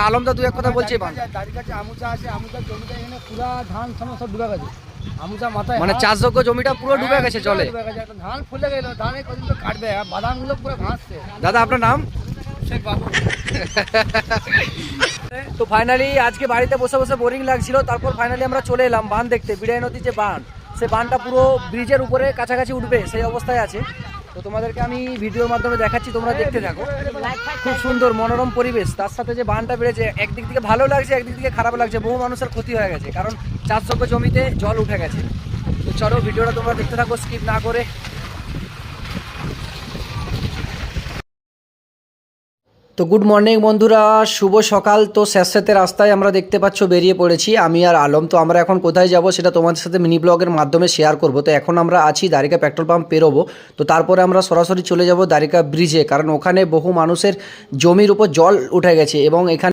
আলমদা দু এক কথা বলছে দাঁড়িয়ে কাছে আমুচা আছে, আমুচার জমিটা এখানে পুরা ধান সমস্ত ডুবে গেছে। আমুচা মাথায় মানে চাষযোগ্য জমিটা পুরো ডুবে গেছে জলে। একটা ধান ফুলে গেল, ধান এই কদিন তো কাটবে, আর বাদামগুলো পুরো ভাসছে। দাদা আপনার নাম? শেখ বাবু। তো ফাইনালি আজকে বাড়িতে বসে বসে বোরিং লাগছিল, তারপর ফাইনালি আমরা চলে এলাম বাঁধ দেখতে। বিড়াই নদীর যে বাঁধ, সে বাঁধটা পুরো ব্রিজের উপরে কাছাকাছি উঠবে সেই অবস্থায় আছে। তো তোমাদেরকে আমি ভিডিওর মাধ্যমে দেখাচ্ছি, তোমরা দেখতে থাকো। খুব সুন্দর মনোরম পরিবেশ, তার সাথে যে বাঁধটা বেড়েছে একদিক থেকে ভালো লাগছে, একদিক থেকে খারাপ লাগছে। বহু মানুষের ক্ষতি হয়ে গেছে, কারণ চাষযোগ্য জমিতে জল উঠে গেছে। তো চলো ভিডিওটা তোমরা দেখতে থাকো স্কিপ না করে। তো গুড মর্নিং বন্ধুরা, শুভ সকাল। তো স্যাঁতস্যাঁতে রাস্তায় আমরা দেখতে পাচ্ছ বেরিয়ে পড়েছি আমি আর আলম। তো আমরা এখন কোথায় যাব সেটা তোমাদের সাথে মিনি ব্লগের মাধ্যমে শেয়ার করব। তো এখন আমরা আছি দ্বারিকা পেট্রোল পাম্প পেরোবো। তো তারপরে আমরা সরাসরি চলে যাব দ্বারিকা ব্রিজে, কারণ ওখানে বহু মানুষের জমির উপর জল উঠে গেছে এবং এখানে